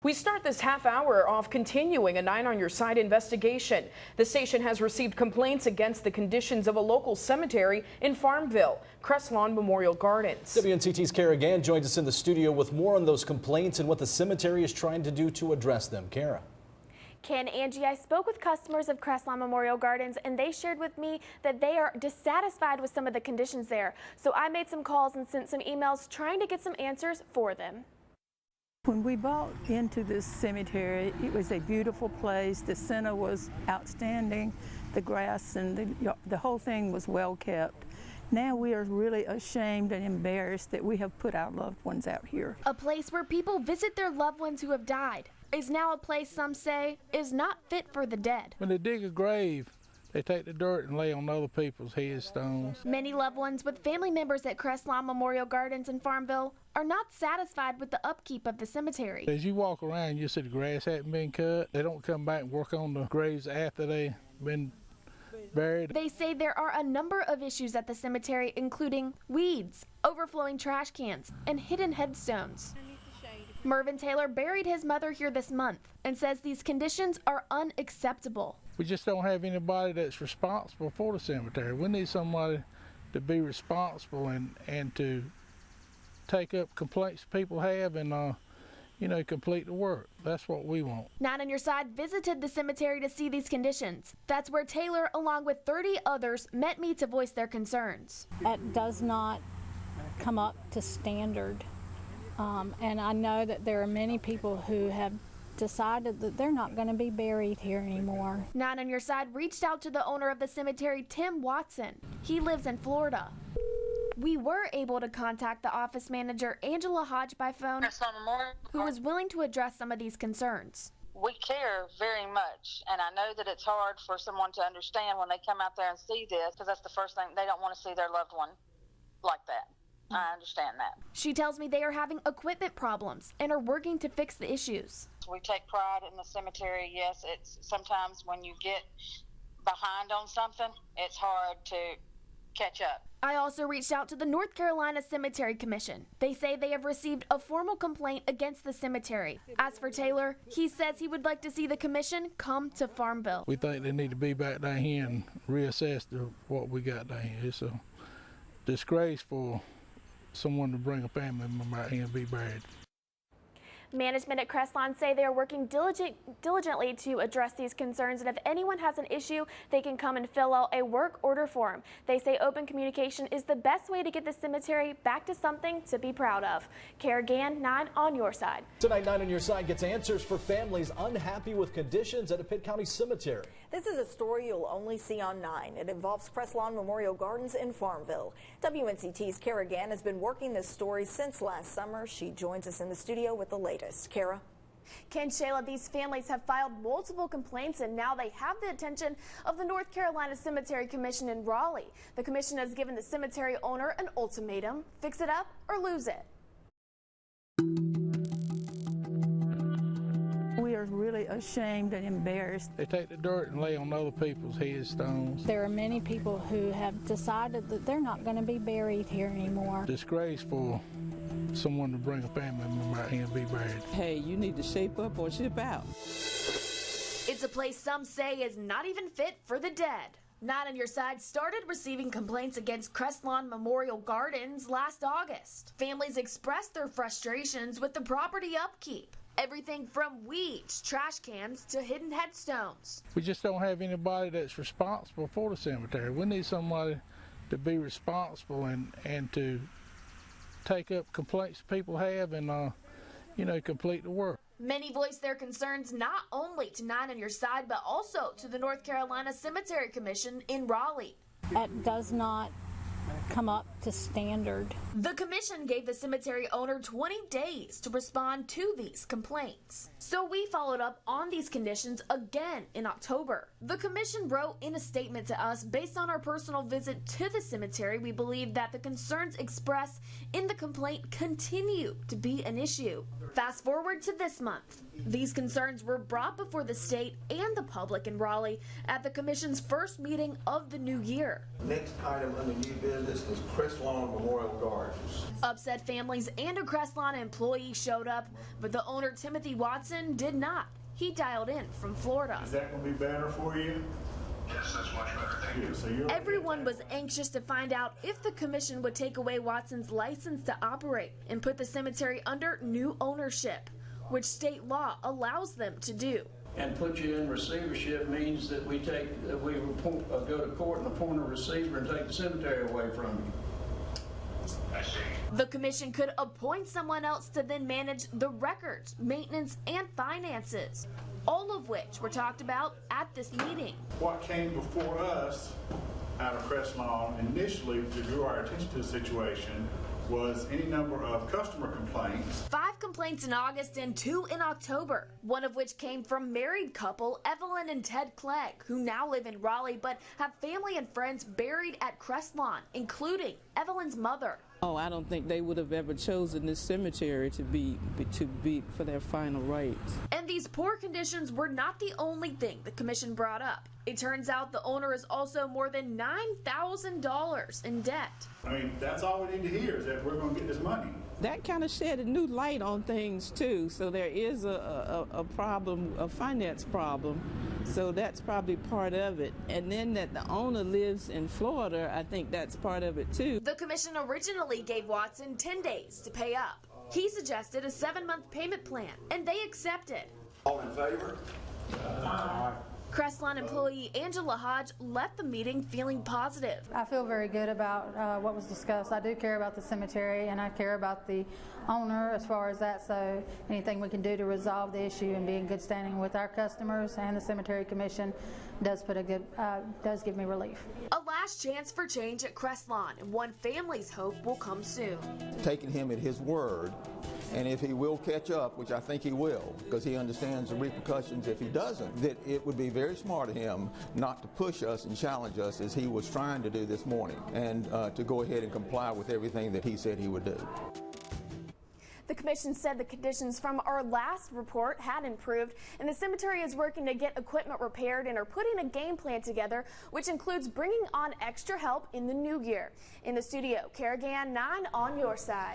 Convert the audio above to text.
We start this half hour off continuing a 9 on Your Side investigation. The station has received complaints against the conditions of a local cemetery in Farmville, Crestlawn Memorial Gardens. WNCT's Kara Gann joins us in the studio with more on those complaints and what the cemetery is trying to do to address them. Kara. Ken, Angie, I spoke with customers of Crestlawn Memorial Gardens and they shared with me that they are dissatisfied with some of the conditions there. So I made some calls and sent some emails trying to get some answers for them. When we bought into this cemetery, it was a beautiful place. The center was outstanding. The grass and the whole thing was well kept. Now we are really ashamed and embarrassed that we have put our loved ones out here. A place where people visit their loved ones who have died is now a place some say is not fit for the dead. When they dig a grave, they take the dirt and lay on other people's headstones. Many loved ones with family members at Crestlawn Memorial Gardens in Farmville are not satisfied with the upkeep of the cemetery. As you walk around, you see the grass hadn't been cut. They don't come back and work on the graves after they've been buried. They say there are a number of issues at the cemetery, including weeds, overflowing trash cans, and hidden headstones. Mervyn Taylor buried his mother here this month and says these conditions are unacceptable. We just don't have anybody that's responsible for the cemetery. We need somebody to be responsible and to take up complaints people have and complete the work. That's what we want. 9 on Your Side visited the cemetery to see these conditions. That's where Taylor, along with 30 others, met me to voice their concerns. It does not come up to standard. And I know that there are many people who have decided that they're not going to be buried here anymore. 9 on Your Side reached out to the owner of the cemetery, Tim Watson. He lives in Florida. We were able to contact the office manager, Angela Hodge, by phone, who was willing to address some of these concerns. We care very much, and I know that it's hard for someone to understand when they come out there and see this, because that's the first thing, they don't want to see their loved one like that. I understand that. She tells me they are having equipment problems and are working to fix the issues. We take pride in the cemetery. Yes, it's sometimes when you get behind on something, it's hard to catch up. I also reached out to the North Carolina Cemetery Commission. They say they have received a formal complaint against the cemetery. As for Taylor, he says he would like to see the commission come to Farmville. We think they need to be back down here and reassess what we got down here. It's a disgrace for someone to bring a family member out here and be buried. Management at Crestlawn say they are working diligently to address these concerns, and if anyone has an issue, they can come and fill out a work order form. They say open communication is the best way to get the cemetery back to something to be proud of. Kara Gann, 9 on Your Side. Tonight, 9 on Your Side gets answers for families unhappy with conditions at a Pitt County cemetery. This is a story you'll only see on 9. It involves Crestlawn Memorial Gardens in Farmville. WNCT's Kara Gann has been working this story since last summer. She joins us in the studio with the latest. Kara? Ken, Shayla, these families have filed multiple complaints and now they have the attention of the North Carolina Cemetery Commission in Raleigh. The commission has given the cemetery owner an ultimatum: fix it up or lose it. We are really ashamed and embarrassed. They take the dirt and lay on other people's headstones. There are many people who have decided that they're not going to be buried here anymore. Disgrace for someone to bring a family member out here and be buried. Hey, you need to shape up or ship out. It's a place some say is not even fit for the dead. 9 on Your Side started receiving complaints against Crestlawn Memorial Gardens last August. Families expressed their frustrations with the property upkeep. Everything from weeds, trash cans, to hidden headstones. We just don't have anybody that's responsible for the cemetery. We need somebody to be responsible and to take up complaints people have and complete the work. Many voiced their concerns not only to 9 on Your Side, but also to the North Carolina Cemetery Commission in Raleigh. It does not come up to standard. The commission gave the cemetery owner 20 days to respond to these complaints. So we followed up on these conditions again in October. The commission wrote in a statement to us, based on our personal visit to the cemetery, we believe that the concerns expressed in the complaint continue to be an issue. Fast forward to this month. These concerns were brought before the state and the public in Raleigh at the commission's first meeting of the new year. Next item under new business was Crestlawn Memorial Gardens. Upset families and a Crestlawn employee showed up, but the owner, Timothy Watson, did not. He dialed in from Florida. Is that going to be better for you? Yes, that's much better. Thank you. So Everyone was anxious to find out if the commission would take away Watson's license to operate and put the cemetery under new ownership, which state law allows them to do. And put you in receivership means that we go to court and appoint a receiver and take the cemetery away from you. I see. The commission could appoint someone else to then manage the records, maintenance, and finances, all of which were talked about at this meeting. What came before us out of Crestlawn initially to draw our attention to the situation was any number of customer complaints. 5 complaints in August and 2 in October, one of which came from married couple Evelyn and Ted Clegg, who now live in Raleigh but have family and friends buried at Crestlawn, including Evelyn's mother. Oh, I don't think they would have ever chosen this cemetery to be for their final rites. And these poor conditions were not the only thing the commission brought up. It turns out the owner is also more than $9,000 in debt. I mean, that's all we need to hear is that we're going to get this money. That kind of shed a new light on things too. So there is a problem, a finance problem. So that's probably part of it. And then that the owner lives in Florida, I think that's part of it too. The commission originally gave Watson 10 days to pay up. He suggested a 7-month payment plan, and they accepted. All in favor? Crestlawn employee Angela Hodge left the meeting feeling positive. I feel very good about what was discussed. I do care about the cemetery and I care about the owner as far as that, so anything we can do to resolve the issue and be in good standing with our customers and the cemetery commission does give me relief. A last chance for change at Crestlawn, and one family's hope will come soon. Taking him at his word, and if he will catch up, which I think he will, because he understands the repercussions if he doesn't, that it would be very smart of him not to push us and challenge us as he was trying to do this morning, and to go ahead and comply with everything that he said he would do. The commission said the conditions from our last report had improved, and the cemetery is working to get equipment repaired and are putting a game plan together, which includes bringing on extra help in the new year. In the studio, Kara Gann, 9 on your side.